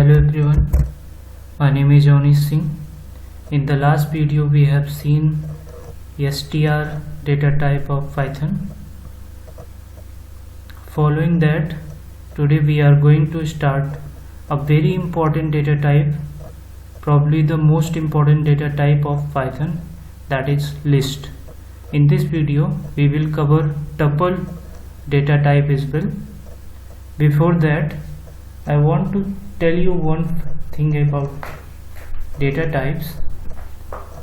Hello everyone, my name is Joni Singh. In the last video we have seen str data type of Python. Following that, today we are going to start a very important data type, probably the most important data type of Python, that is list. In this video we will cover tuple data type as well. Before that, I want to tell you one thing about data types,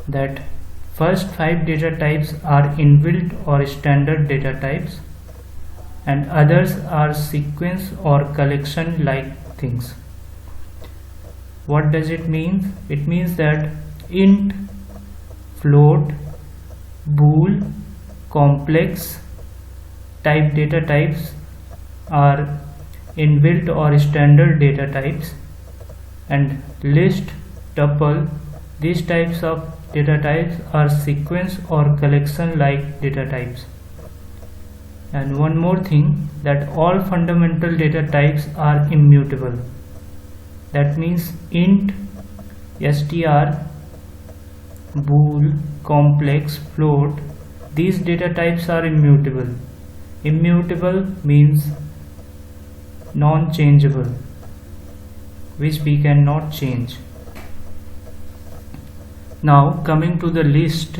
that first 5 data types are inbuilt or standard data types and others are sequence or collection like things. What does it mean? It means that int, float, bool, complex type data types are inbuilt or standard data types, and list, tuple, these types of data types are sequence or collection like data types. And one more thing, that all fundamental data types are immutable. That means int, str, bool, complex, float, these data types are immutable. Immutable means non-changeable, which we cannot change. Now coming to the list,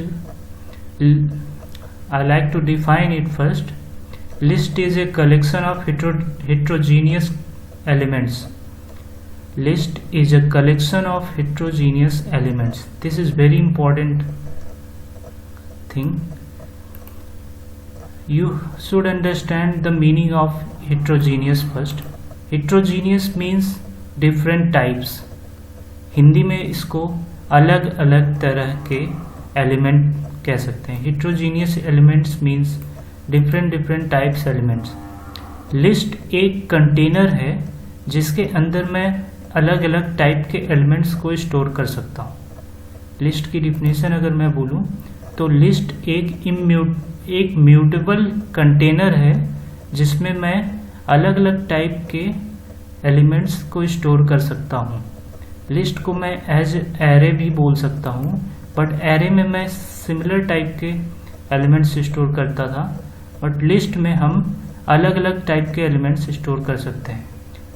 I like to define it first. List is a collection of heterogeneous elements. List is a collection of heterogeneous elements. This is very important thing. You should understand the meaning of heterogeneous first. Heterogeneous means different types. Hindi में इसको अलग अलग तरह के element कह सकते हैं. heterogeneous elements means different types elements. List एक कंटेनर है जिसके अंदर मैं अलग अलग टाइप के एलिमेंट्स को स्टोर कर सकता हूँ. लिस्ट की डिफिनेशन अगर मैं बोलूँ तो लिस्ट एक म्यूटेबल कंटेनर है जिसमें मैं अलग अलग टाइप के एलिमेंट्स को स्टोर कर सकता हूँ. लिस्ट को मैं एज एरे भी बोल सकता हूँ, बट एरे में मैं सिमिलर टाइप के एलिमेंट्स स्टोर करता था, बट लिस्ट में हम अलग अलग टाइप के एलिमेंट्स स्टोर कर सकते हैं.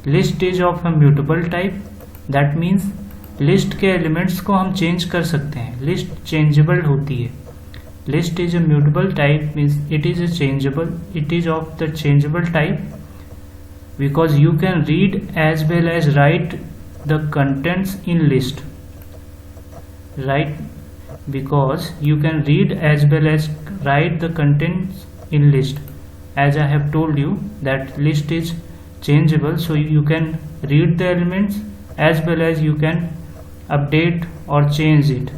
List is of a mutable type. That means list के एलिमेंट्स को हम चेंज कर सकते हैं. लिस्ट चेंजेबल होती है. List is a mutable type, means it is of the changeable type, because you can read as well as write the contents in list. Right? Because you can read as well as write the contents in list. As I have told you that list is changeable, so you can read the elements as well as you can update or change it.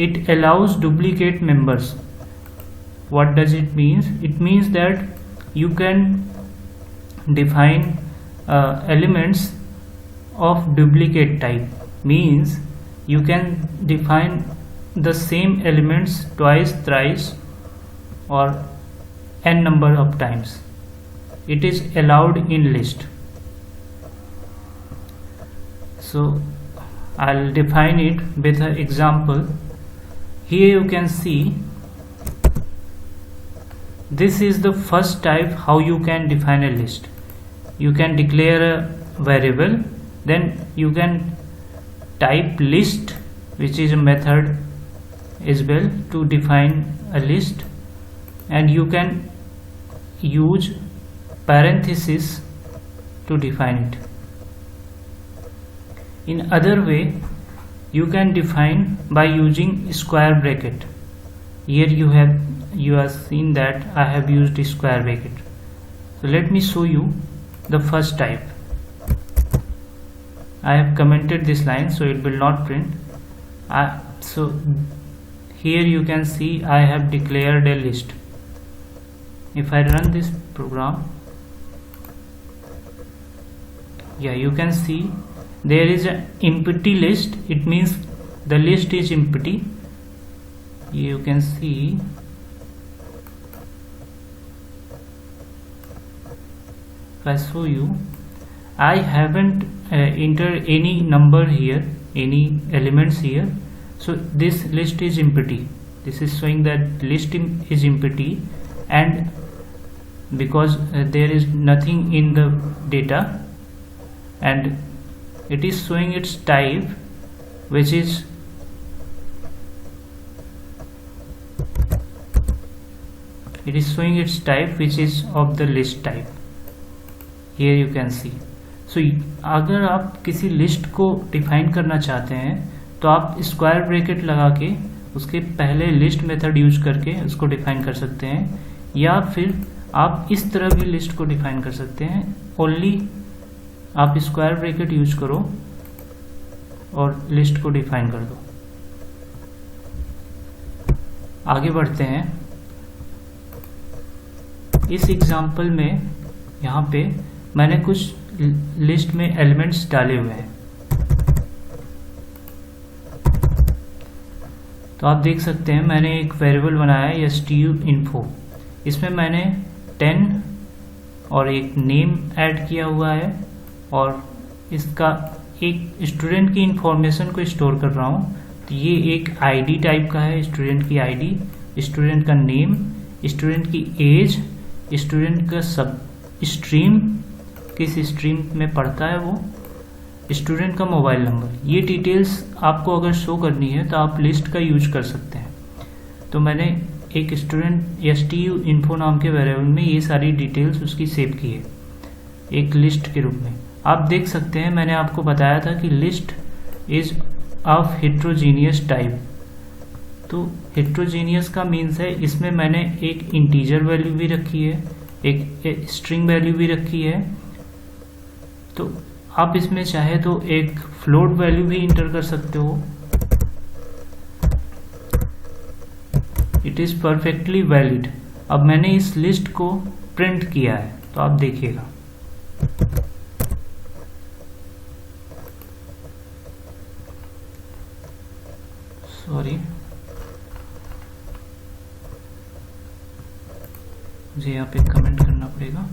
It allows duplicate members. What does it mean? It means that you can define elements of duplicate type. Means you can define the same elements twice, thrice, or n number of times. It is allowed in list. So I'll define it with an example. Here you can see this is the first type how you can define a list. You can declare a variable, then you can type list, which is a method as well to define a list, and you can use parenthesis to define it. In other way, you can define by using square bracket. Here you have seen that I have used square bracket. So let me show you the first type. I have commented this line so it will not print. So here you can see I have declared a list. If I run this program, you can see there is an empty list. It means the list is empty. You can see if I show you, I haven't entered any number here, any elements here, so this list is empty. This is showing that list is empty, and because there is nothing in the data, and it is showing its type, which is of the list type. Here you can see. So अगर आप किसी list को define करना चाहते हैं तो आप square bracket लगा के उसके पहले लिस्ट मेथड यूज करके उसको डिफाइन कर सकते हैं, या फिर आप इस तरह भी लिस्ट को डिफाइन कर सकते हैं। ओनली आप स्क्वायर ब्रैकेट यूज करो और लिस्ट को डिफाइन कर दो। आगे बढ़ते हैं। इस एग्जांपल में यहाँ पे मैंने कुछ लिस्ट में एलिमेंट्स डाले हुए हैं। तो आप देख सकते हैं मैंने एक वेरिएबल बनाया है stuinfo। इसमें मैंने 10 और एक नेम ऐड किया हुआ है, और इसका एक स्टूडेंट की इंफॉर्मेशन को स्टोर कर रहा हूँ। तो ये एक आईडी टाइप का है, स्टूडेंट की आईडी, स्टूडेंट का नेम, स्टूडेंट की एज, स्टूडेंट का सब स्ट्रीम, किस स्ट्रीम में पढ़ता है वो, स्टूडेंट का मोबाइल नंबर। ये डिटेल्स आपको अगर शो करनी है तो आप लिस्ट का यूज कर सकते हैं। तो मैंने एक स्टूडेंट stuinfo नाम के वेरिएबल में ये सारी डिटेल्स उसकी सेव की है एक लिस्ट के रूप में। आप देख सकते हैं मैंने आपको बताया था कि list is of heterogeneous type. तो हेट्रोजीनियस का मीन्स है इसमें मैंने एक इंटीजर वैल्यू भी रखी है, एक स्ट्रिंग वैल्यू भी रखी है। तो आप इसमें चाहे तो एक फ्लोट वैल्यू भी इंटर कर सकते हो। It is perfectly valid. अब मैंने इस लिस्ट को प्रिंट किया है, तो आप देखिएगा। सॉरी, मुझे यहाँ पे कमेंट करना पड़ेगा।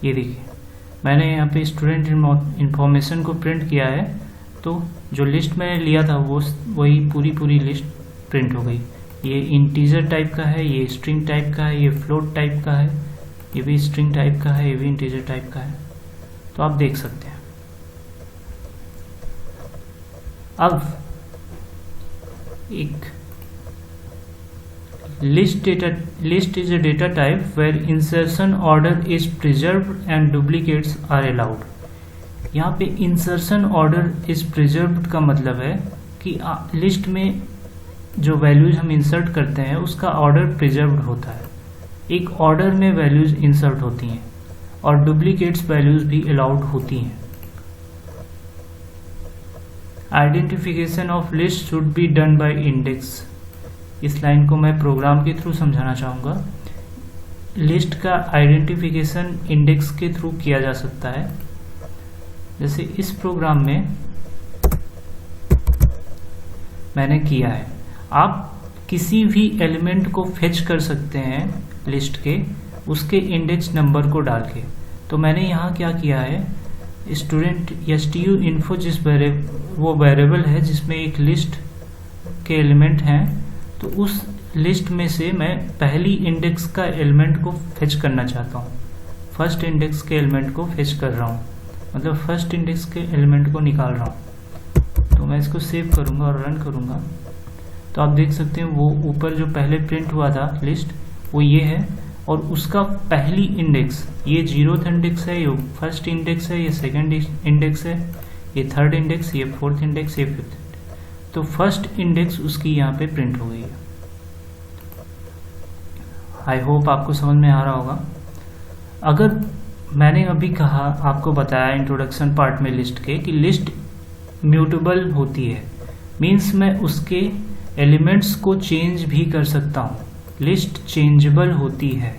ये देखिए मैंने यहाँ पे स्टूडेंट इंफॉर्मेशन को प्रिंट किया है। तो जो लिस्ट मैंने लिया था वो वही पूरी लिस्ट प्रिंट हो गई। ये इंटीजर टाइप का है, ये स्ट्रिंग टाइप का है, ये फ्लोट टाइप का है, ये भी स्ट्रिंग टाइप का है, ये भी इंटीजर टाइप का है। तो आप देख सकते हैं। अब एक list is a data type where insertion order is preserved and duplicates are allowed। यहाँ पे insertion order is preserved का मतलब है कि लिस्ट में जो वैल्यूज हम इंसर्ट करते हैं उसका ऑर्डर प्रिजर्व्ड होता है। एक ऑर्डर में वैल्यूज इंसर्ट होती हैं और डुप्लीकेट्स वैल्यूज भी अलाउड होती हैं। Identification of list should be done by index. इस लाइन को मैं प्रोग्राम के थ्रू समझाना चाहूँगा। लिस्ट का आइडेंटिफिकेशन इंडेक्स के थ्रू किया जा सकता है। जैसे इस प्रोग्राम में मैंने किया है। आप किसी भी एलिमेंट को फेच कर सकते हैं लिस्ट के, उसके इंडेक्स नंबर को डाल के। तो मैंने यहाँ क्या किया है, स्टूडेंट stuinfo वो वेरिएबल है जिसमें एक लिस्ट के एलिमेंट हैं। तो उस लिस्ट में से मैं पहली इंडेक्स का एलिमेंट को फेच करना चाहता हूँ, फर्स्ट इंडेक्स के एलिमेंट को फेच कर रहा हूँ, मतलब फर्स्ट इंडेक्स के एलिमेंट को निकाल रहा हूँ। तो मैं इसको सेव करूँगा और रन करूँगा। तो आप देख सकते हैं वो ऊपर जो पहले प्रिंट हुआ था लिस्ट वो ये है, और उसका पहली इंडेक्स ये 0th इंडेक्स है, ये फर्स्ट इंडेक्स है, ये सेकेंड इंडेक्स है, ये थर्ड इंडेक्स, ये फोर्थ इंडेक्स, ये फिफ्थ। तो फर्स्ट इंडेक्स उसकी यहाँ पे प्रिंट हो गई है। आई होप आपको समझ में आ रहा होगा। अगर मैंने अभी कहा, आपको बताया इंट्रोडक्शन पार्ट में लिस्ट के कि लिस्ट म्यूटेबल होती है, मीन्स मैं उसके एलिमेंट्स को चेंज भी कर सकता हूँ। लिस्ट चेंजेबल होती है,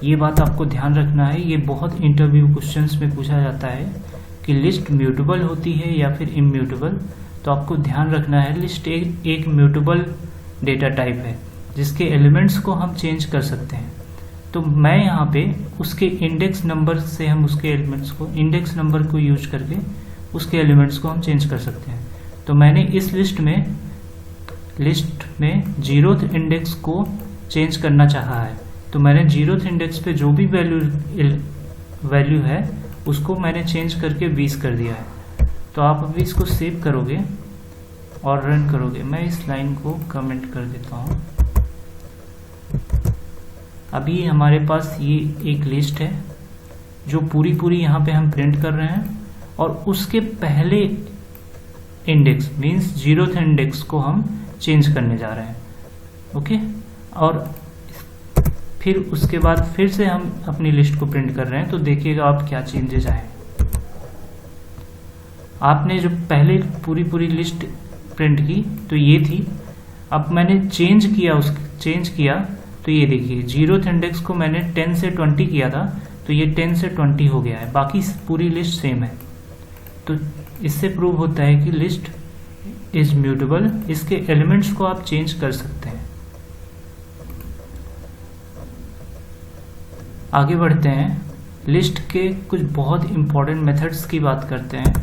ये बात आपको ध्यान रखना है। ये बहुत इंटरव्यू क्वेश्चंस में पूछा जाता है कि लिस्ट म्यूटेबल होती है या फिर इम्यूटेबल। तो आपको ध्यान रखना है लिस्ट एक म्यूटेबल डेटा टाइप है जिसके एलिमेंट्स को हम चेंज कर सकते हैं। तो मैं यहाँ पे उसके इंडेक्स नंबर से हम उसके एलिमेंट्स को, इंडेक्स नंबर को यूज करके उसके एलिमेंट्स को हम चेंज कर सकते हैं। तो मैंने इस लिस्ट में 0th इंडेक्स को चेंज करना चाहा है, तो मैंने 0th इंडेक्स पे जो भी वैल्यू है उसको मैंने चेंज करके 20 कर दिया है। तो आप अभी इसको सेव करोगे और रन करोगे। मैं इस लाइन को कमेंट कर देता हूँ। अभी हमारे पास ये एक लिस्ट है जो पूरी यहाँ पे हम प्रिंट कर रहे हैं, और उसके पहले इंडेक्स मीन्स 0th इंडेक्स को हम चेंज करने जा रहे हैं। ओके, और फिर उसके बाद फिर से हम अपनी लिस्ट को प्रिंट कर रहे हैं। तो देखिएगा आप क्या चेंजेस आए। आपने जो पहले पूरी लिस्ट प्रिंट की तो ये थी, अब मैंने चेंज किया तो ये देखिए 0th इंडेक्स को मैंने 10 से 20 किया था, तो ये 10 से 20 हो गया है, बाकी पूरी लिस्ट सेम है। तो इससे प्रूव होता है कि लिस्ट इज म्यूटेबल, इसके एलिमेंट्स को आप चेंज कर सकते हैं। आगे बढ़ते हैं, लिस्ट के कुछ बहुत इंपॉर्टेंट मेथड्स की बात करते हैं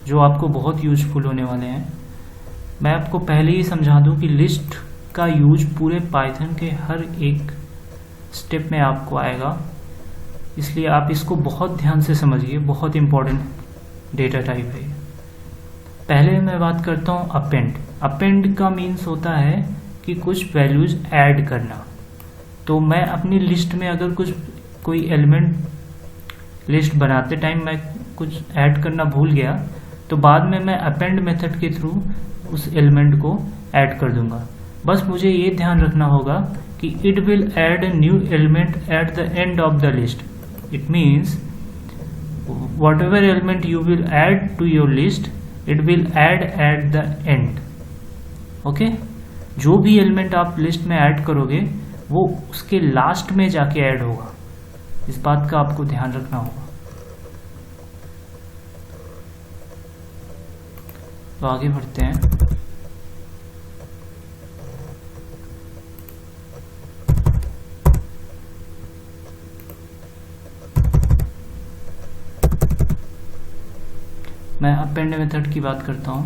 जो आपको बहुत यूजफुल होने वाले हैं। मैं आपको पहले ही समझा दूं कि लिस्ट का यूज पूरे पाइथन के हर एक स्टेप में आपको आएगा, इसलिए आप इसको बहुत ध्यान से समझिए, बहुत इंपॉर्टेंट डेटा टाइप है। पहले मैं बात करता हूँ अपेंड। अपेंड का मीन्स होता है कि कुछ वैल्यूज ऐड करना। तो मैं अपनी लिस्ट में अगर कोई एलिमेंट लिस्ट बनाते टाइम मैं कुछ ऐड करना भूल गया, तो बाद में मैं अपेंड मेथड के थ्रू उस एलिमेंट को ऐड कर दूंगा। बस मुझे ये ध्यान रखना होगा कि it will add a new element at the end of the list. It means whatever element you will add to your list, it will add at the end. Okay, जो भी एलिमेंट आप लिस्ट में add करोगे वो उसके last में जाके add होगा, इस बात का आपको ध्यान रखना होगा। तो आगे बढ़ते हैं। मैं अपेंड मेथड की बात करता हूं।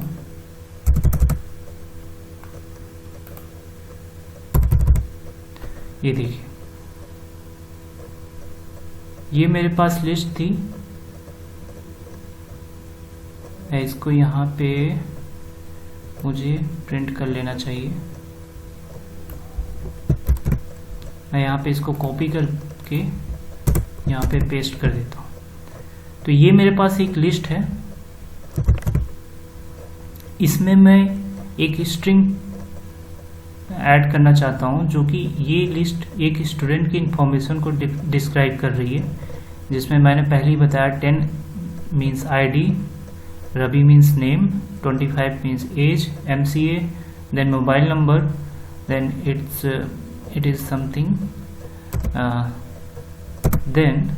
ये देखिए, ये मेरे पास लिस्ट थी, मैं इसको यहाँ पे मुझे प्रिंट कर लेना चाहिए। मैं यहाँ पे इसको कॉपी करके यहाँ पे पेस्ट कर देता हूँ। तो ये मेरे पास एक लिस्ट है, इसमें मैं एक स्ट्रिंग ऐड करना चाहता हूँ जो कि ये लिस्ट एक स्टूडेंट की इंफॉर्मेशन को डिस्क्राइब कर रही है, जिसमें मैंने पहले ही बताया 10 means ID, Ravi means name, 25 means age, MCA, then mobile number, then it is something, then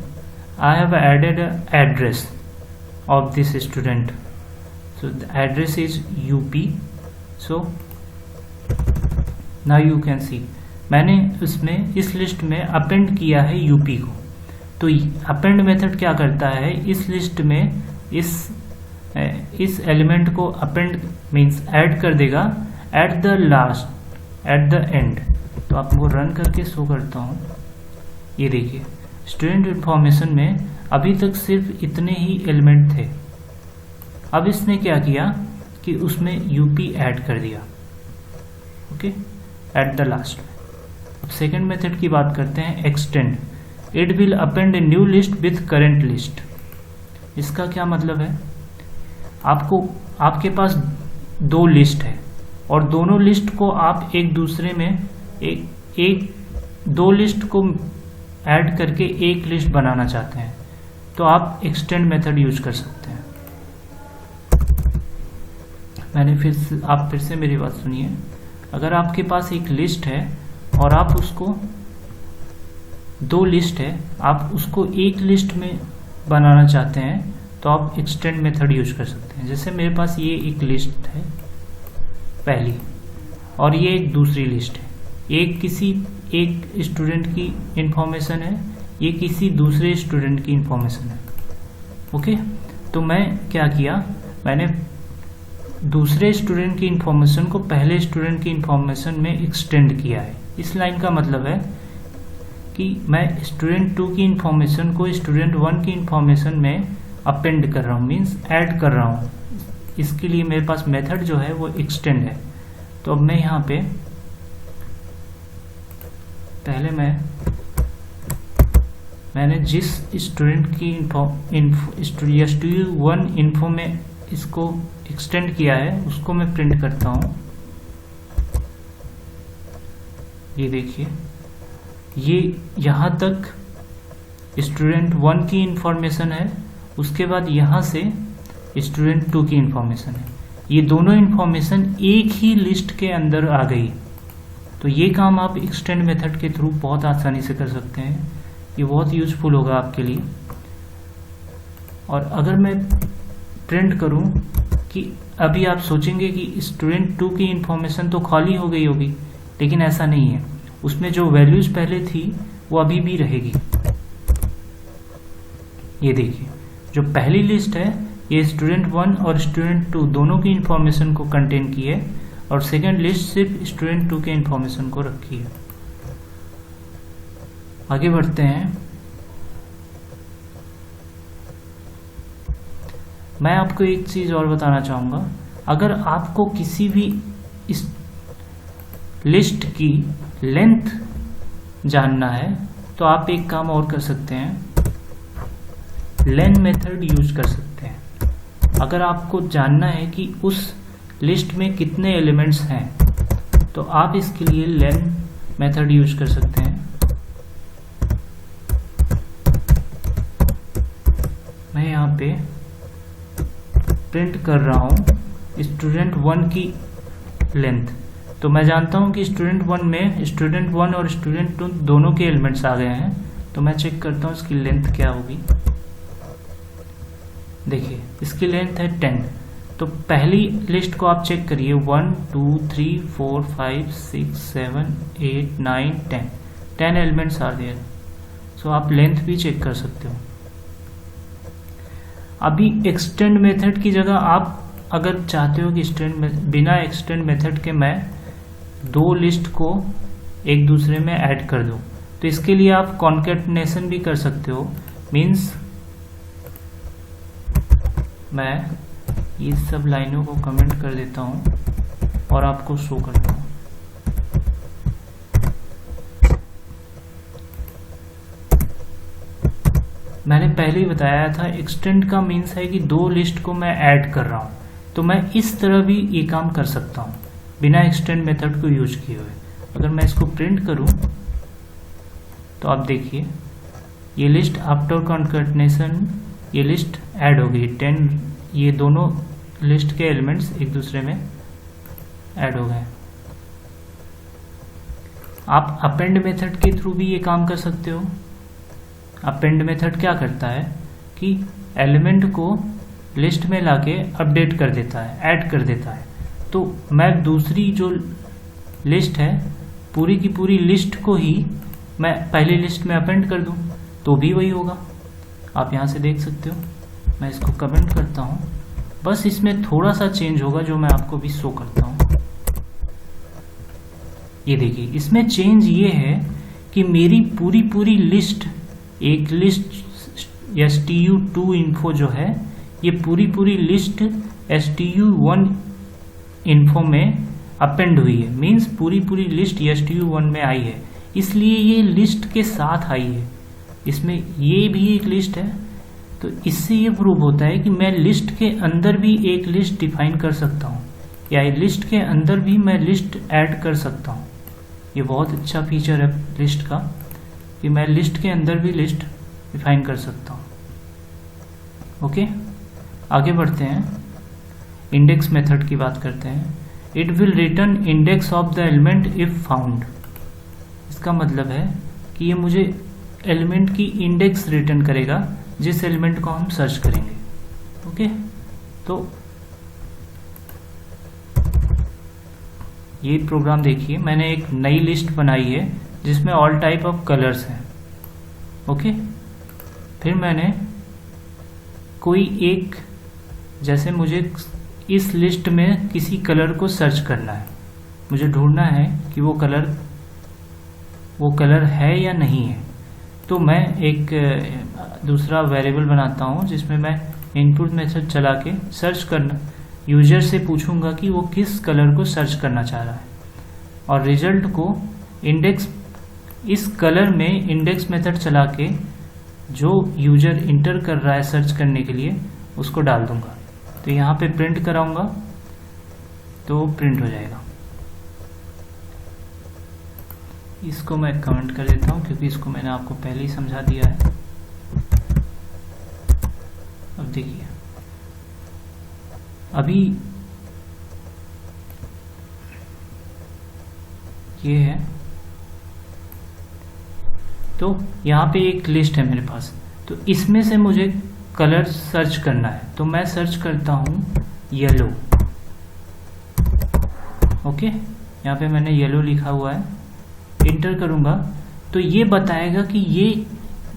I have added an address of this student. So the address is UP. So now you can see मैंने उसमें इस list में append किया है UP को। तो append method क्या करता है, इस लिस्ट में इस एलिमेंट को अपेंड मीन्स ऐड कर देगा at the last, at the end. तो आपको रन करके शो करता हूँ। ये देखिए, स्टूडेंट इंफॉर्मेशन में अभी तक सिर्फ इतने ही एलिमेंट थे। अब इसने क्या किया कि उसमें UP ऐड कर दिया, ओके, एट द लास्ट में। अब सेकेंड मेथड की बात करते हैं, extend. It will append a new list with current list. इसका क्या मतलब है, आपके पास दो लिस्ट है और दोनों लिस्ट को आप एक दूसरे में दो लिस्ट को ऐड करके एक लिस्ट बनाना चाहते हैं, तो आप एक्सटेंड मेथड यूज कर सकते हैं। आप फिर से मेरी बात सुनिए। अगर आपके पास एक लिस्ट है और आप उसको दो लिस्ट है, आप उसको एक लिस्ट में बनाना चाहते हैं, तो आप एक्सटेंड मेथड यूज कर सकते हैं। जैसे मेरे पास ये एक लिस्ट है पहली और ये एक दूसरी लिस्ट है। एक किसी एक स्टूडेंट की इंफॉर्मेशन है, ये किसी दूसरे स्टूडेंट की इंफॉर्मेशन है। ओके, तो मैं क्या किया, मैंने दूसरे स्टूडेंट की इंफॉर्मेशन को पहले स्टूडेंट की इंफॉर्मेशन में एक्सटेंड किया है। इस लाइन का मतलब है कि मैं स्टूडेंट 2 की इंफॉर्मेशन को स्टूडेंट 1 की इंफॉर्मेशन में अपेंड कर रहा हूँ, मीन्स ऐड कर रहा हूँ। इसके लिए मेरे पास मेथड जो है वो एक्सटेंड है। तो अब मैं यहाँ पे पहले मैंने जिस स्टूडेंट की STU1 इन्फो में इसको एक्सटेंड किया है उसको मैं प्रिंट करता हूँ। ये देखिए, ये यहाँ तक स्टूडेंट 1 की इंफॉर्मेशन है, उसके बाद यहाँ से स्टूडेंट 2 की इंफॉर्मेशन है। ये दोनों इंफॉर्मेशन एक ही लिस्ट के अंदर आ गई। तो ये काम आप एक्सटेंड मेथड के थ्रू बहुत आसानी से कर सकते हैं। ये बहुत यूजफुल होगा आपके लिए। और अगर मैं प्रिंट करूं कि अभी आप सोचेंगे कि स्टूडेंट 2 की इंफॉर्मेशन तो खाली हो गई होगी, लेकिन ऐसा नहीं है। उसमें जो वैल्यूज पहले थी वो अभी भी रहेगी। ये देखिए, जो पहली लिस्ट है ये स्टूडेंट 1 और स्टूडेंट 2 दोनों की इंफॉर्मेशन को कंटेन की है, और सेकेंड लिस्ट सिर्फ स्टूडेंट 2 के इंफॉर्मेशन को रखी है। आगे बढ़ते हैं। मैं आपको एक चीज और बताना चाहूंगा, अगर आपको किसी भी इस लिस्ट की लेंथ जानना है तो आप एक काम और कर सकते हैं, लेन मेथड यूज कर सकते हैं। अगर आपको जानना है कि उस लिस्ट में कितने एलिमेंट्स हैं तो आप इसके लिए लेन मेथड यूज कर सकते हैं। मैं यहाँ पे प्रिंट कर रहा हूँ स्टूडेंट 1 की लेंथ। तो मैं जानता हूँ कि स्टूडेंट 1 में स्टूडेंट 1 और स्टूडेंट 2 दोनों के एलिमेंट्स आ गए हैं। तो मैं चेक करता हूँ इसकी लेंथ क्या होगी। देखिए, इसकी लेंथ है 10। तो पहली लिस्ट को आप चेक करिए, 1 2 3 4 5 6 7 8 9 10 एलिमेंट्स आ देयर। सो आप लेंथ भी चेक कर सकते हो। अभी एक्सटेंड मेथड की जगह आप अगर चाहते हो कि बिना एक्सटेंड मेथड के मैं 2 लिस्ट को एक दूसरे में ऐड कर दूं, तो इसके लिए आप कॉन्केटनेशन भी कर सकते हो। मीन्स मैं ये सब लाइनों को कमेंट कर देता हूं और आपको शो करता हूं। मैंने पहले ही बताया था, एक्सटेंड का मीन्स है कि 2 लिस्ट को मैं ऐड कर रहा हूं। तो मैं इस तरह भी ये काम कर सकता हूं बिना एक्सटेंड मेथड को यूज किए हुए। अगर मैं इसको प्रिंट करूं तो आप देखिए, ये लिस्ट आफ्टर कॉन्केटनेशन ये लिस्ट ऐड हो गई। 10 ये दोनों लिस्ट के एलिमेंट्स एक दूसरे में ऐड हो गए। आप अपेंड मेथड के थ्रू भी ये काम कर सकते हो। अपेंड मेथड क्या करता है कि एलिमेंट को लिस्ट में लाके अपडेट कर देता है, ऐड कर देता है। तो मैं दूसरी जो लिस्ट है पूरी की पूरी लिस्ट को ही मैं पहली लिस्ट में अपेंड कर दूं तो भी वही होगा। आप यहाँ से देख सकते हो। मैं इसको कमेंट करता हूँ, बस इसमें थोड़ा सा चेंज होगा जो मैं आपको भी शो करता हूँ। ये देखिए, इसमें चेंज ये है कि मेरी पूरी लिस्ट, एक लिस्ट STU2 इन्फो जो है ये पूरी लिस्ट STU1 इन्फो में अपेंड हुई है। मीन्स पूरी लिस्ट STU1 में आई है, इसलिए ये लिस्ट के साथ आई है। इसमें ये भी एक लिस्ट है। तो इससे ये प्रूव होता है कि मैं लिस्ट के अंदर भी एक लिस्ट डिफाइन कर सकता हूँ, या लिस्ट के अंदर भी मैं लिस्ट ऐड कर सकता हूँ। ये बहुत अच्छा फीचर है लिस्ट का कि मैं लिस्ट के अंदर भी लिस्ट डिफाइन कर सकता हूँ। ओके, आगे बढ़ते हैं। इंडेक्स मेथड की बात करते हैं। It will return index of the element if found. इसका मतलब है कि ये मुझे एलिमेंट की इंडेक्स रिटर्न करेगा जिस एलिमेंट को हम सर्च करेंगे। ओके, तो ये प्रोग्राम देखिए, मैंने एक नई लिस्ट बनाई है जिसमें ऑल टाइप ऑफ कलर्स हैं। ओके, फिर मैंने कोई एक, जैसे मुझे इस लिस्ट में किसी कलर को सर्च करना है, मुझे ढूंढना है कि वो कलर है या नहीं है, तो मैं एक दूसरा वेरिएबल बनाता हूँ जिसमें मैं इनपुट मेथड चला के सर्च करना, यूजर से पूछूंगा कि वो किस कलर को सर्च करना चाह रहा है, और रिजल्ट को इंडेक्स, इस कलर में इंडेक्स मेथड चला के जो यूजर इंटर कर रहा है सर्च करने के लिए उसको डाल दूंगा। तो यहाँ पे प्रिंट कराऊंगा तो प्रिंट हो जाएगा। इसको मैं कमेंट कर देता हूँ क्योंकि इसको मैंने आपको पहले ही समझा दिया है। अब देखिए, अभी ये है, तो यहाँ पे एक लिस्ट है मेरे पास, तो इसमें से मुझे कलर सर्च करना है, तो मैं सर्च करता हूँ येलो। ओके, यहाँ पे मैंने येलो लिखा हुआ है, इंटर करूँगा तो ये बताएगा कि ये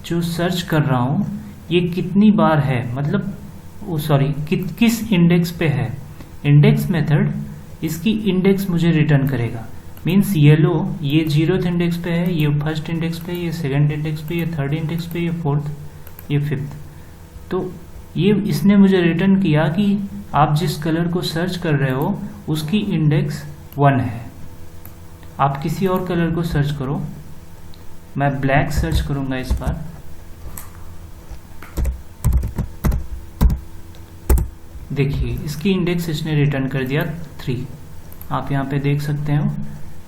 जो सर्च कर रहा हूँ ये कितनी बार है, मतलब किस इंडेक्स पे है। इंडेक्स मेथड इसकी इंडेक्स मुझे रिटर्न करेगा, मीन्स येलो ये 0th इंडेक्स पे है, ये 1st इंडेक्स पे, ये 2nd इंडेक्स पे, ये 3rd इंडेक्स पे, ये 4th, ये 5th। तो ये इसने मुझे रिटर्न किया कि आप जिस कलर को सर्च कर रहे हो उसकी इंडेक्स 1 है। आप किसी और कलर को सर्च करो, मैं ब्लैक सर्च करूंगा इस बार। देखिए इसकी इंडेक्स इसने रिटर्न कर दिया 3। आप यहाँ पे देख सकते हो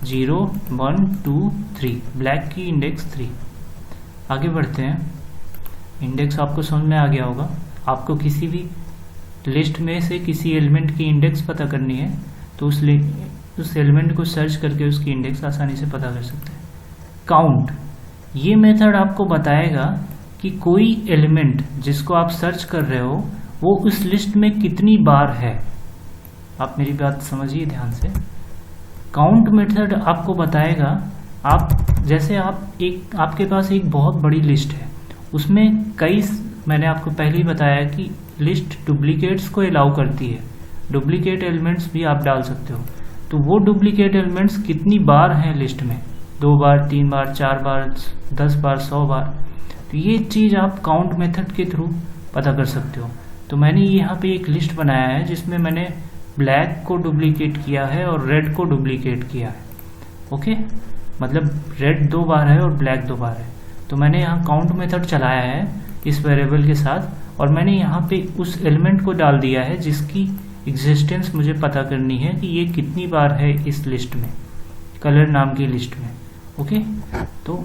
0 1 2 3, ब्लैक की इंडेक्स 3। आगे बढ़ते हैं, इंडेक्स आपको समझ में आ गया होगा। आपको किसी भी लिस्ट में से किसी एलिमेंट की इंडेक्स पता करनी है तो उस एलिमेंट को सर्च करके उसकी इंडेक्स आसानी से पता कर सकते हैं। काउंट, ये मेथड आपको बताएगा कि कोई एलिमेंट जिसको आप सर्च कर रहे हो वो उस लिस्ट में कितनी बार है। आप मेरी बात समझिए ध्यान से। काउंट मेथड आपको बताएगा, जैसे आपके पास एक बहुत बड़ी लिस्ट है, उसमें कई, मैंने आपको पहले ही बताया कि लिस्ट डुप्लीकेट्स को अलाउ करती है, डुप्लीकेट एलिमेंट्स भी आप डाल सकते हो। तो वो डुप्लीकेट एलिमेंट्स कितनी बार हैं लिस्ट में, 2 बार, 3 बार, 4 बार, 10 बार, 100 बार, तो ये चीज़ आप काउंट मेथड के थ्रू पता कर सकते हो। तो मैंने यहाँ पे एक लिस्ट बनाया है जिसमें मैंने ब्लैक को डुप्लीकेट किया है और रेड को डुप्लीकेट किया है। ओके, मतलब रेड 2 बार है और ब्लैक 2 बार है। तो मैंने यहाँ काउंट मेथड चलाया है इस वेरिएबल के साथ, और मैंने यहाँ पे उस एलिमेंट को डाल दिया है जिसकी एग्जिस्टेंस मुझे पता करनी है कि ये कितनी बार है इस लिस्ट में, कलर नाम की लिस्ट में। ओके, तो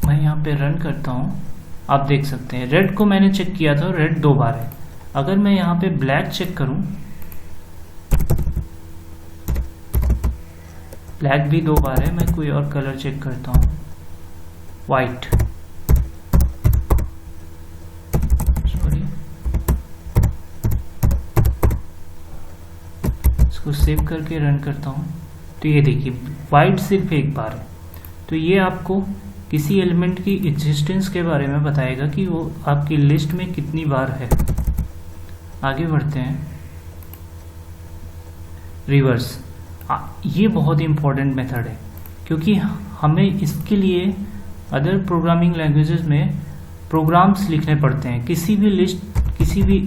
मैं यहाँ पे रन करता हूँ, आप देख सकते हैं रेड को मैंने चेक किया था, रेड 2 बार है। अगर मैं यहाँ पे ब्लैक चेक करूँ, ब्लैक भी 2 बार है। मैं कोई और कलर चेक करता हूँ, वाइट, सॉरी, इसको सेव करके रन करता हूँ। तो ये देखिए वाइट सिर्फ 1 बार है। तो ये आपको किसी एलिमेंट की एग्जिस्टेंस के बारे में बताएगा कि वो आपकी लिस्ट में कितनी बार है। आगे बढ़ते हैं, रिवर्स, ये बहुत इंपॉर्टेंट मेथड है क्योंकि हमें इसके लिए अदर प्रोग्रामिंग लैंग्वेजेस में प्रोग्राम्स लिखने पड़ते हैं। किसी भी लिस्ट, किसी भी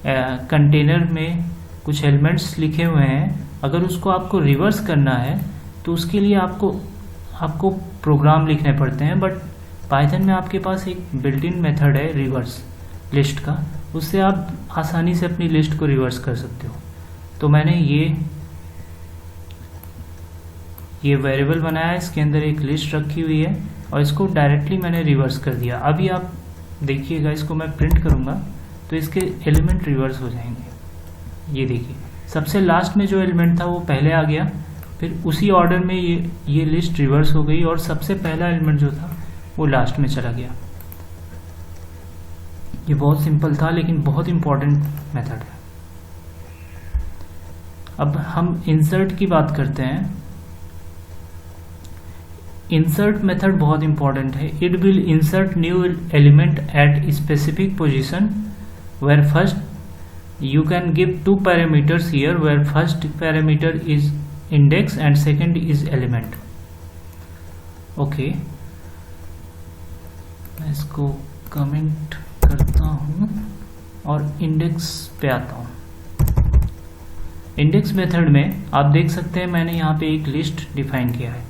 कंटेनर में कुछ एलिमेंट्स लिखे हुए हैं, अगर उसको आपको रिवर्स करना है तो उसके लिए आपको प्रोग्राम लिखने पड़ते हैं। बट पाइथन में आपके पास एक बिल्ट इन मेथड है रिवर्स लिस्ट का, उससे आप आसानी से अपनी लिस्ट को रिवर्स कर सकते हो। तो मैंने ये वेरिएबल बनाया है, इसके अंदर एक लिस्ट रखी हुई है और इसको डायरेक्टली मैंने रिवर्स कर दिया। अभी आप देखिएगा, इसको मैं प्रिंट करूँगा तो इसके एलिमेंट रिवर्स हो जाएंगे। ये देखिए, सबसे लास्ट में जो एलिमेंट था वो पहले आ गया, फिर उसी ऑर्डर में ये लिस्ट रिवर्स हो गई और सबसे पहला एलिमेंट जो था वो लास्ट में चला गया। ये बहुत सिंपल था लेकिन बहुत इंपॉर्टेंट मेथड है। अब हम इंसर्ट की बात करते हैं। इंसर्ट मेथड बहुत इंपॉर्टेंट है। It will insert new element at specific position where first you can give two parameters here where first parameter is index and second is element. Okay, मैं इसको कमेंट करता हूँ और इंडेक्स पे आता हूँ। इंडेक्स मेथड में आप देख सकते हैं मैंने यहाँ पे एक लिस्ट डिफाइन किया है।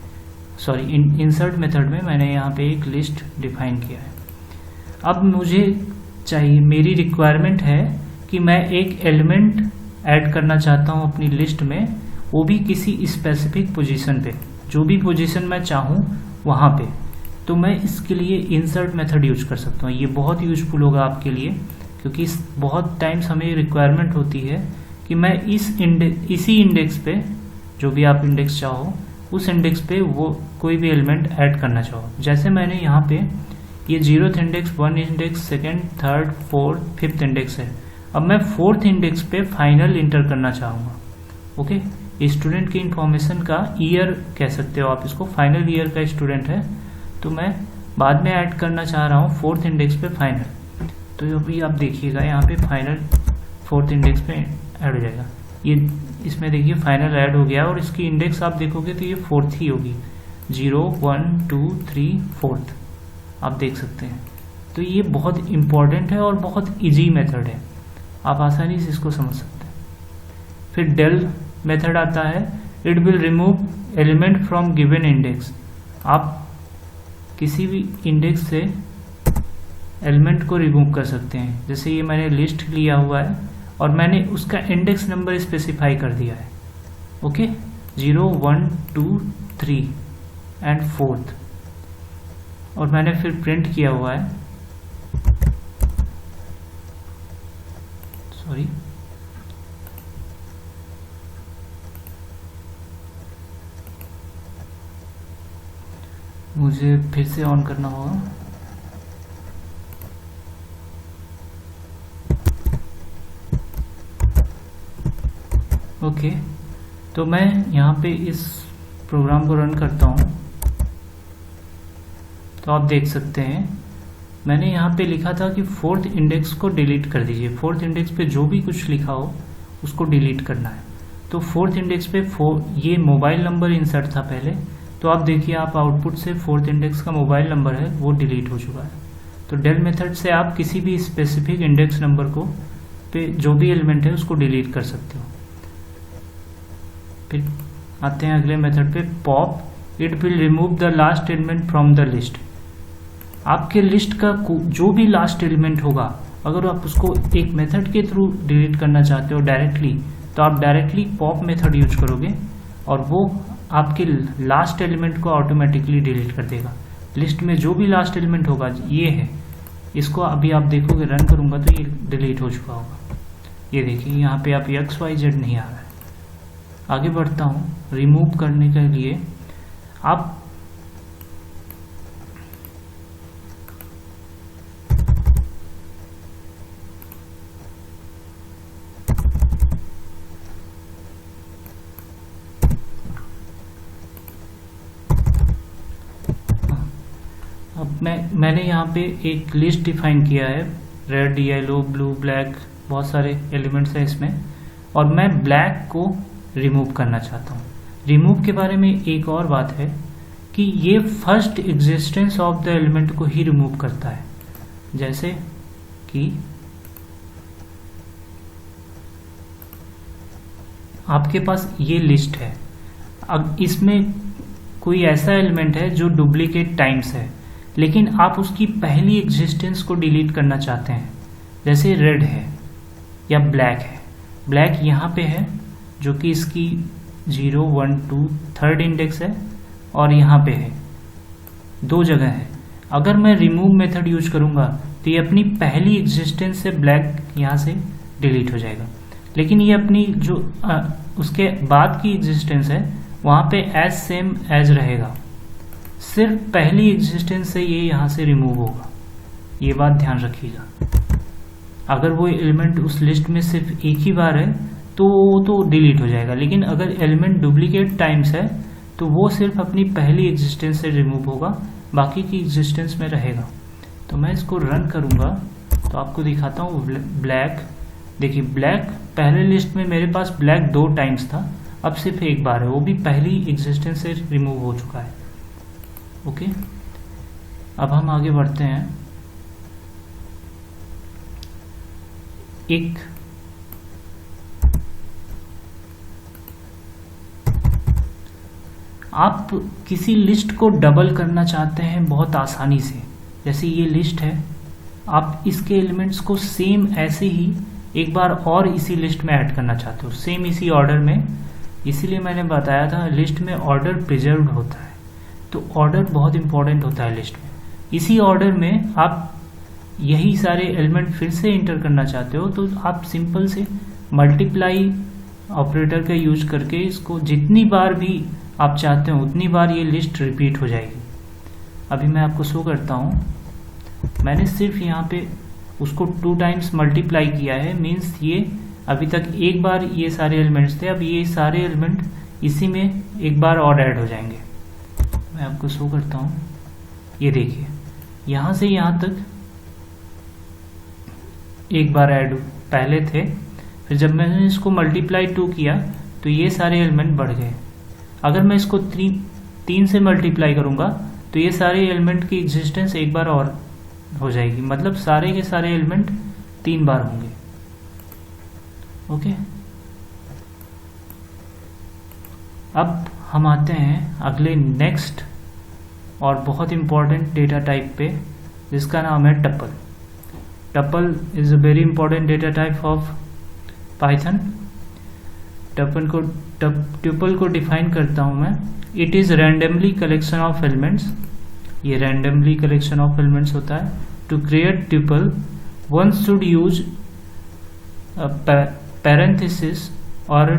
सॉरी, इंसर्ट मेथड में मैंने यहाँ पे एक लिस्ट डिफाइन किया है। अब मुझे चाहिए, मेरी रिक्वायरमेंट है कि मैं एक एलिमेंट ऐड करना चाहता हूँ अपनी लिस्ट में, वो भी किसी स्पेसिफिक पोजीशन पे, जो भी पोजीशन मैं चाहूँ वहाँ पे। तो मैं इसके लिए इंसर्ट मेथड यूज कर सकता हूँ। ये बहुत यूजफुल होगा आपके लिए, क्योंकि बहुत टाइम्स हमें रिक्वायरमेंट होती है कि मैं इसी इंडेक्स पे, जो भी आप इंडेक्स चाहो उस इंडेक्स पे वो कोई भी एलिमेंट ऐड करना चाहो। जैसे मैंने यहाँ पे ये 0th index, 1 index, second, third, fourth, fifth index है। अब मैं 4th इंडेक्स पे फाइनल इंटर करना चाहूँगा। ओके, स्टूडेंट की इंफॉर्मेशन का ईयर कह सकते हो आप इसको, फाइनल ईयर का स्टूडेंट है, तो मैं बाद में ऐड करना चाह रहा हूँ 4th इंडेक्स पे फाइनल। तो अभी आप देखिएगा यहाँ पे फाइनल 4th इंडेक्स पे ऐड हो जाएगा। ये इसमें देखिए फाइनल ऐड हो गया और इसकी इंडेक्स आप देखोगे तो ये 4th ही होगी, 0, 1, 2, 3, 4th आप देख सकते हैं। तो ये बहुत इंपॉर्टेंट है और बहुत इजी मेथड है, आप आसानी से इसको समझ सकते हैं। फिर डेल मेथड आता है। It will remove element from given index. आप किसी भी इंडेक्स से एलिमेंट को रिमूव कर सकते हैं। जैसे ये मैंने लिस्ट लिया हुआ है और मैंने उसका इंडेक्स नंबर स्पेसिफाई कर दिया है। ओके, 0, 1, 2, 3 एंड 4th, और मैंने फिर प्रिंट किया हुआ है, सॉरी, मुझे फिर से ऑन करना होगा। ओके, तो मैं यहाँ पे इस प्रोग्राम को रन करता हूँ। तो आप देख सकते हैं मैंने यहाँ पे लिखा था कि 4th इंडेक्स को डिलीट कर दीजिए। 4th इंडेक्स पे जो भी कुछ लिखा हो उसको डिलीट करना है। तो 4th इंडेक्स पे ये मोबाइल नंबर इंसर्ट था पहले, तो आप देखिए आप आउटपुट से 4th इंडेक्स का मोबाइल नंबर है वो डिलीट हो चुका है। तो डेल मेथड से आप किसी भी स्पेसिफिक इंडेक्स नंबर को पे जो भी एलिमेंट है उसको डिलीट कर सकते हो। फिर आते हैं अगले मेथड पे, pop. It will remove the last element from the list. आपके लिस्ट का जो भी लास्ट एलिमेंट होगा, अगर आप उसको एक मेथड के थ्रू डिलीट करना चाहते हो डायरेक्टली, तो आप डायरेक्टली पॉप मेथड यूज करोगे और वो आपके लास्ट एलिमेंट को ऑटोमेटिकली डिलीट कर देगा। लिस्ट में जो भी लास्ट एलिमेंट होगा ये है, इसको अभी आप देखोगे रन करूंगा तो ये डिलीट हो चुका होगा। ये देखिए यहाँ पे आप XYZ नहीं आ रहा है। आगे बढ़ता हूँ। रिमूव करने के लिए आप मैंने यहाँ पे एक लिस्ट डिफाइन किया है, रेड, येलो, ब्लू, ब्लैक, बहुत सारे एलिमेंट्स हैं इसमें, और मैं ब्लैक को रिमूव करना चाहता हूँ। रिमूव के बारे में एक और बात है कि ये first existence of the element को ही रिमूव करता है। जैसे कि आपके पास ये लिस्ट है, अब इसमें कोई ऐसा एलिमेंट है जो डुप्लीकेट टाइम्स है, लेकिन आप उसकी पहली एग्जिस्टेंस को डिलीट करना चाहते हैं। जैसे रेड है या ब्लैक है। ब्लैक यहाँ पे है जो कि इसकी 0, 1, 2 थर्ड इंडेक्स है, और यहाँ पे है, दो जगह है। अगर मैं रिमूव मेथड यूज करूँगा तो ये अपनी पहली एग्जिस्टेंस से ब्लैक यहाँ से डिलीट हो जाएगा, लेकिन ये अपनी जो उसके बाद की एग्जिस्टेंस है वहाँ पे एज सेम एज रहेगा, सिर्फ पहली एग्जिस्टेंस से ये यहाँ से रिमूव होगा। ये बात ध्यान रखिएगा। अगर वो एलिमेंट उस लिस्ट में सिर्फ एक ही बार है तो डिलीट हो जाएगा। लेकिन अगर एलिमेंट डुप्लीकेट टाइम्स है तो वो सिर्फ अपनी पहली एग्जिस्टेंस से रिमूव होगा, बाकी की एग्जिस्टेंस में रहेगा। तो मैं इसको रन करूँगा तो आपको दिखाता हूँ। ब्लैक, देखिए ब्लैक पहले लिस्ट में मेरे पास ब्लैक 2 टाइम्स था, अब सिर्फ एक बार है, वो भी पहली एग्जिस्टेंस से रिमूव हो चुका है। ओके, अब हम आगे बढ़ते हैं। एक आप किसी लिस्ट को डबल करना चाहते हैं बहुत आसानी से, जैसे ये लिस्ट है, आप इसके एलिमेंट्स को सेम ऐसे ही एक बार और इसी लिस्ट में ऐड करना चाहते हो, सेम इसी ऑर्डर में। इसीलिए मैंने बताया था लिस्ट में ऑर्डर प्रिजर्व्ड होता है, तो ऑर्डर बहुत इंपॉर्टेंट होता है लिस्ट में। इसी ऑर्डर में आप यही सारे एलिमेंट फिर से इंटर करना चाहते हो तो आप सिंपल से मल्टीप्लाई ऑपरेटर का यूज करके इसको जितनी बार भी आप चाहते हो उतनी बार ये लिस्ट रिपीट हो जाएगी। अभी मैं आपको शो करता हूँ, मैंने सिर्फ यहाँ पे उसको 2 टाइम्स मल्टीप्लाई किया है, मीन्स ये अभी तक एक बार ये सारे एलिमेंट्स थे, अब ये सारे एलिमेंट इसी में एक बार और ऐड हो जाएंगे। मैं आपको शो करता हूँ, ये देखिए यहाँ से यहाँ तक एक बार ऐड पहले थे, फिर जब मैंने इसको मल्टीप्लाई 2 किया तो ये सारे एलिमेंट बढ़ गए। अगर मैं इसको 3 से मल्टीप्लाई करूँगा तो ये सारे एलिमेंट की एग्जिस्टेंस एक बार और हो जाएगी, मतलब सारे के सारे एलिमेंट 3 बार होंगे। ओके, अब हम आते हैं अगले नेक्स्ट और बहुत इंपॉर्टेंट डेटा टाइप पे, जिसका नाम है tuple. Tuple is a very important data type of Python. Tuple को डिफाइन करता हूं मैं, it is randomly collection of elements, ये रैंडमली कलेक्शन ऑफ एलिमेंट्स होता है। To create tuple one should use parenthesis और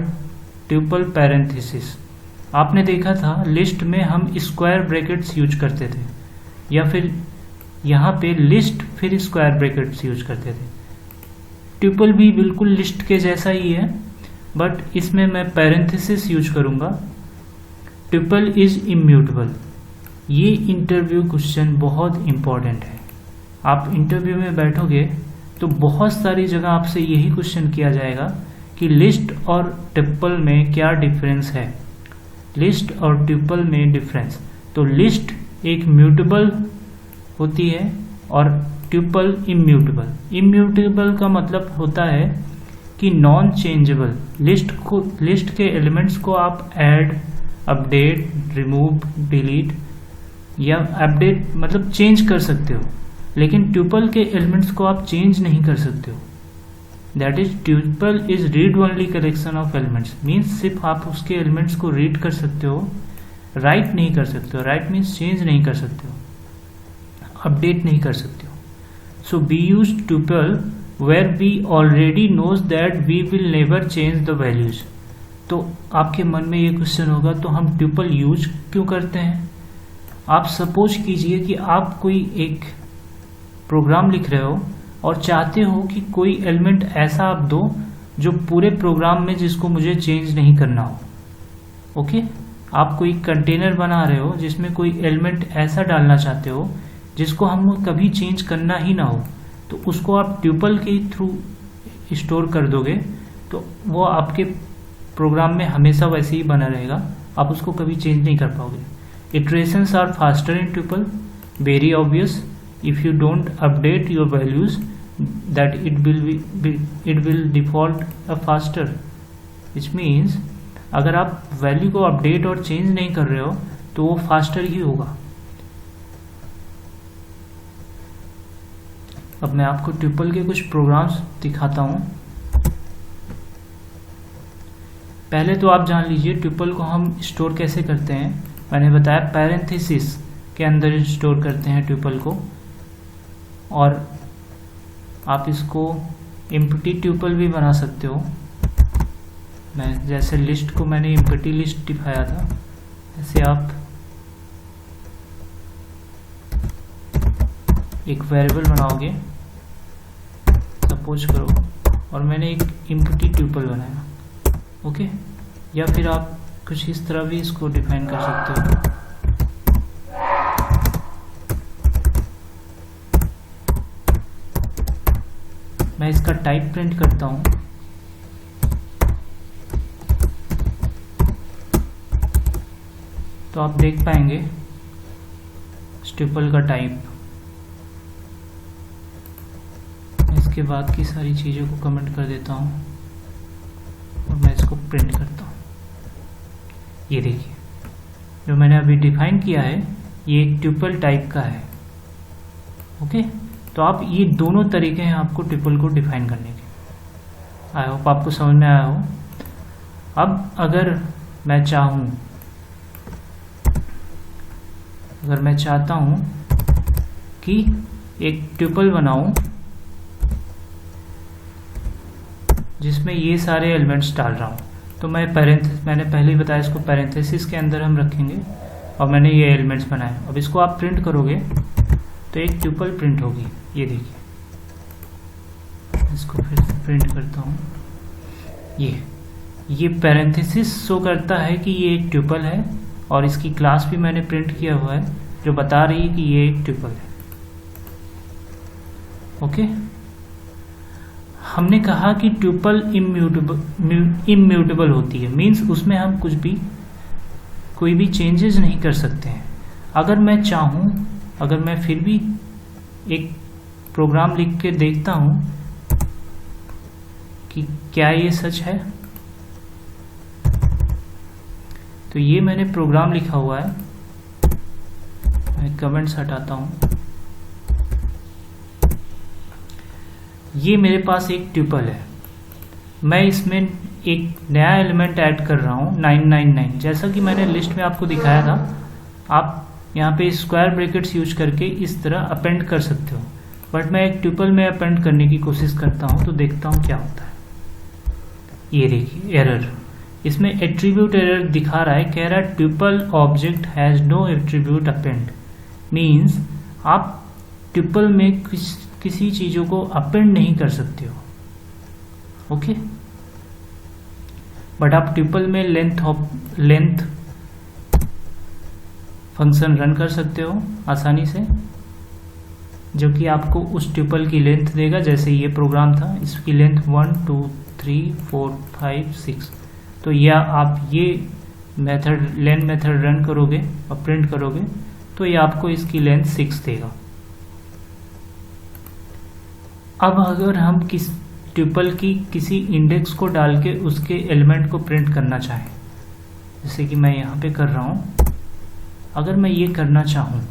ट्यूपल पैरेंथेसिस। आपने देखा था लिस्ट में हम स्क्वायर ब्रैकेट्स यूज करते थे, या फिर यहाँ पे लिस्ट फिर स्क्वायर ब्रैकेट्स यूज करते थे। ट्यूपल भी बिल्कुल लिस्ट के जैसा ही है, बट इसमें मैं पैरेंथेसिस यूज करूँगा। Tuple is immutable. ये इंटरव्यू क्वेश्चन बहुत इंपॉर्टेंट है। आप इंटरव्यू में बैठोगे तो बहुत सारी जगह आपसे यही क्वेश्चन किया जाएगा कि लिस्ट और ट्यूपल में क्या डिफरेंस है, लिस्ट और ट्यूपल में डिफरेंस। तो लिस्ट एक म्यूटेबल होती है और ट्यूपल इम्यूटेबल। इम्यूटेबल का मतलब होता है कि नॉन चेंजेबल। लिस्ट के एलिमेंट्स को आप ऐड, अपडेट, रिमूव, डिलीट या अपडेट मतलब चेंज कर सकते हो, लेकिन ट्यूपल के एलिमेंट्स को आप चेंज नहीं कर सकते हो। That is tuple is read only collection of elements, means सिर्फ आप उसके एलिमेंट्स को रीड कर सकते हो, राइट नहीं कर सकते हो। राइट मीन्स चेंज नहीं कर सकते हो, अपडेट नहीं कर सकते हो। So we use tuple where we already knows that we will never change the values. तो आपके मन में ये क्वेश्चन होगा तो हम ट्यूपल यूज क्यों करते हैं। आप सपोज कीजिए कि आप कोई एक प्रोग्राम लिख रहे हो और चाहते हो कि कोई एलिमेंट ऐसा आप दो जो पूरे प्रोग्राम में जिसको मुझे चेंज नहीं करना हो। ओके, आप कोई कंटेनर बना रहे हो जिसमें कोई एलिमेंट ऐसा डालना चाहते हो जिसको हम कभी चेंज करना ही ना हो, तो उसको आप ट्यूपल के थ्रू स्टोर कर दोगे तो वो आपके प्रोग्राम में हमेशा वैसे ही बना रहेगा, आप उसको कभी चेंज नहीं कर पाओगे। Iterations are faster in tuple, very obvious. if you don't update your values that it will default a faster, which means अगर आप वैल्यू को अपडेट और चेंज नहीं कर रहे हो तो वो फास्टर ही होगा। अब मैं आपको ट्यूपल के कुछ प्रोग्राम्स दिखाता हूँ। पहले तो आप जान लीजिए ट्यूपल को हम स्टोर कैसे करते हैं। मैंने बताया पैरेंथेसिस के अंदर स्टोर करते हैं ट्यूपल को, और आप इसको एम्प्टी ट्यूपल भी बना सकते हो। मैं जैसे लिस्ट को मैंने एम्प्टी लिस्ट दिखाया था, ऐसे आप एक वेरिएबल बनाओगे सपोज करो, और मैंने एक एम्प्टी ट्यूपल बनाया। ओके, या फिर आप कुछ इस तरह भी इसको डिफाइन कर सकते हो। मैं इसका टाइप प्रिंट करता हूँ। तो आप देख पाएंगे ट्यूपल का टाइप। इसके बाद की सारी चीज़ों को कमेंट कर देता हूँ और मैं इसको प्रिंट करता हूँ। ये देखिए, जो मैंने अभी डिफाइन किया है ये एक ट्यूपल टाइप का है। ओके, तो आप ये दोनों तरीके हैं आपको ट्यूपल को डिफाइन करने के। आई होप आपको समझ में आया हो। अब अगर मैं चाहता हूँ कि एक ट्यूपल बनाऊं जिसमें ये सारे एलिमेंट्स डाल रहा हूँ, तो मैंने पहले ही बताया इसको पैरेंथेसिस के अंदर हम रखेंगे और मैंने ये एलिमेंट्स बनाए। अब इसको आप प्रिंट करोगे तो एक ट्यूपल प्रिंट होगी। ये देखिए, इसको फिर से प्रिंट करता हूँ। ये पैरेंथेसिस शो करता है कि ये एक ट्यूपल है और इसकी क्लास भी मैंने प्रिंट किया हुआ है जो बता रही है कि ये एक ट्यूपल है। ओके, हमने कहा कि ट्यूपल इम्यूटेबल होती है, मीन्स उसमें हम कोई भी चेंजेस नहीं कर सकते हैं। अगर मैं फिर भी एक प्रोग्राम लिख के देखता हूं कि क्या ये सच है, तो ये मैंने प्रोग्राम लिखा हुआ है। मैं कमेंट्स हटाता हूं। ये मेरे पास एक ट्यूपल है, मैं इसमें एक नया एलिमेंट ऐड कर रहा हूं 999। जैसा कि मैंने लिस्ट में आपको दिखाया था, आप यहाँ पे स्क्वायर ब्रैकेट्स यूज करके इस तरह अपेंड कर सकते हो, बट मैं एक ट्यूपल में अपेंड करने की कोशिश करता हूँ तो देखता हूँ क्या होता है। ये देखिए एरर, इसमें एट्रीब्यूट एरर दिखा रहा है, कह रहा है tuple object has no attribute append. Means आप ट्यूपल में किसी चीजों को अपेंड नहीं कर सकते हो। ओके, बट आप ट्यूपल में लेंथ फंक्शन रन कर सकते हो आसानी से, जो कि आपको उस ट्यूपल की लेंथ देगा। जैसे ये प्रोग्राम था, इसकी लेंथ 1 2 3 4 5 6। तो या आप ये लेन मेथड रन करोगे और प्रिंट करोगे तो ये आपको इसकी लेंथ 6 देगा। अब अगर हम ट्यूपल की किसी इंडेक्स को डाल के उसके एलिमेंट को प्रिंट करना चाहें, जैसे कि मैं यहाँ पे कर रहा हूँ, अगर मैं ये करना चाहूँ,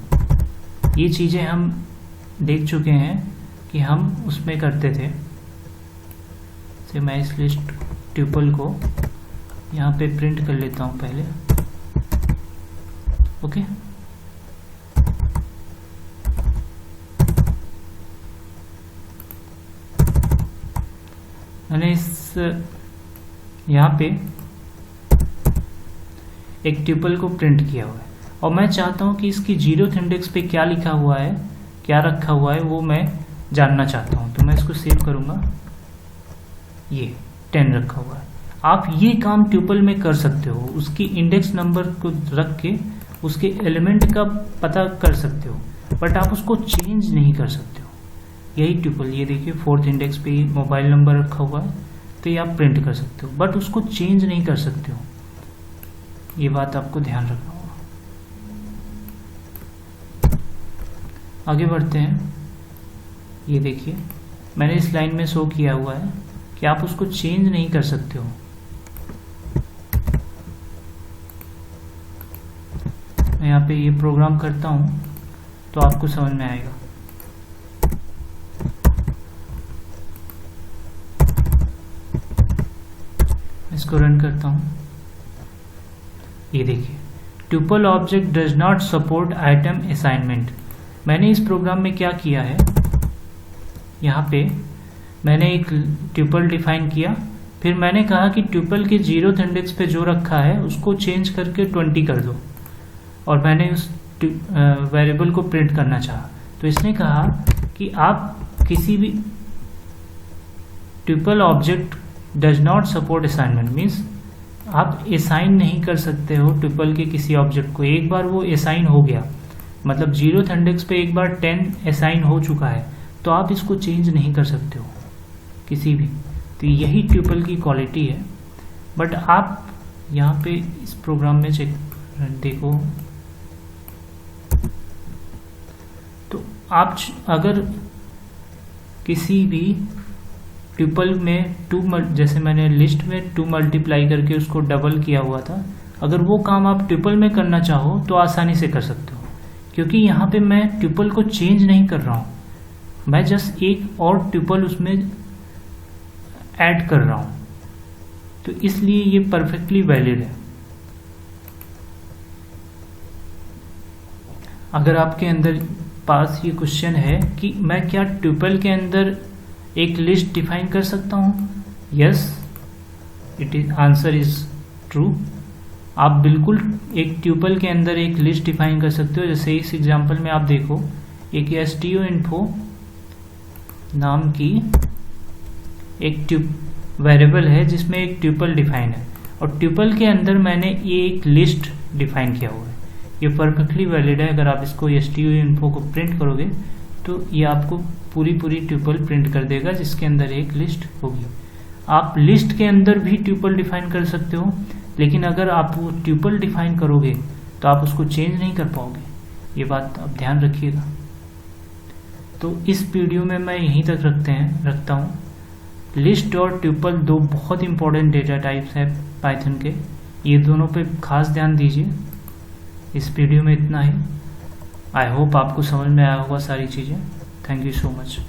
ये चीज़ें हम देख चुके हैं कि हम उसमें करते थे। से मैं इस लिस्ट ट्यूपल को यहाँ पे प्रिंट कर लेता हूँ पहले। ओके, मैंने यहाँ पे एक ट्यूपल को प्रिंट किया हुआ है और मैं चाहता हूँ कि इसकी 0th इंडेक्स पे क्या लिखा हुआ है, क्या रखा हुआ है, वो मैं जानना चाहता हूँ। तो मैं इसको सेव करूँगा, ये 10 रखा हुआ है। आप ये काम ट्यूपल में कर सकते हो, उसकी इंडेक्स नंबर को रख के उसके एलिमेंट का पता कर सकते हो, बट आप उसको चेंज नहीं कर सकते हो। यही ट्यूपल, ये देखिए 4th इंडेक्स पे मोबाइल नंबर रखा हुआ है, तो ये आप प्रिंट कर सकते हो, बट उसको चेंज नहीं कर सकते हो। ये बात आपको ध्यान रखना होगा। आगे बढ़ते हैं। ये देखिए मैंने इस लाइन में शो किया हुआ है कि आप उसको चेंज नहीं कर सकते हो। मैं यहाँ पे ये प्रोग्राम करता हूँ तो आपको समझ में आएगा। इसको रन करता हूँ। ये देखिए, tuple object does not support item assignment. मैंने इस प्रोग्राम में क्या किया है, यहाँ पे मैंने एक ट्यूपल डिफाइन किया, फिर मैंने कहा कि ट्यूपल के 0th इंडेक्स पे जो रखा है उसको चेंज करके 20 कर दो, और मैंने उस वेरिएबल को प्रिंट करना चाहा। तो इसने कहा कि आप किसी भी tuple object does not support assignment, means आप असाइन नहीं कर सकते हो ट्यूपल के किसी ऑब्जेक्ट को। एक बार वो असाइन हो गया, मतलब 0th इंडेक्स पे एक बार 10 असाइन हो चुका है, तो आप इसको चेंज नहीं कर सकते हो किसी भी। तो यही ट्यूपल की क्वालिटी है। बट आप यहाँ पे इस प्रोग्राम में चेक देखो, तो आप अगर किसी भी ट्यूपल में जैसे मैंने लिस्ट में 2 मल्टीप्लाई करके उसको डबल किया हुआ था, अगर वो काम आप ट्यूपल में करना चाहो तो आसानी से कर सकते हो, क्योंकि यहाँ पे मैं ट्यूपल को चेंज नहीं कर रहा हूँ, मैं जस्ट एक और ट्यूपल उसमें ऐड कर रहा हूँ। तो इसलिए ये परफेक्टली वैलिड है। अगर आपके अंदर पास ये क्वेश्चन है कि मैं क्या ट्यूपल के अंदर एक लिस्ट डिफाइन कर सकता हूँ, yes it is answer is true. आप बिल्कुल एक ट्यूपल के अंदर एक लिस्ट डिफाइन कर सकते हो। जैसे इस एग्जांपल में आप देखो, एक stdio-info नाम की एक वेरिएबल है जिसमें एक ट्यूपल डिफाइन है, और ट्यूपल के अंदर मैंने ये एक लिस्ट डिफाइन किया हुआ है। ये परफेक्टली वैलिड है। अगर आप इसको stdio-info को प्रिंट करोगे तो ये आपको पूरी ट्यूपल प्रिंट कर देगा जिसके अंदर एक लिस्ट होगी। आप लिस्ट के अंदर भी ट्यूपल डिफाइन कर सकते हो, लेकिन अगर आप वो ट्यूपल डिफाइन करोगे तो आप उसको चेंज नहीं कर पाओगे। ये बात आप ध्यान रखिएगा। तो इस वीडियो में मैं यहीं तक रखता हूँ। लिस्ट और ट्यूपल 2 बहुत इंपॉर्टेंट डेटा टाइप्स हैं पाइथन के, ये दोनों पे खास ध्यान दीजिए। इस वीडियो में इतना ही। आई होप आपको समझ में आया होगा सारी चीज़ें। Thank you so much.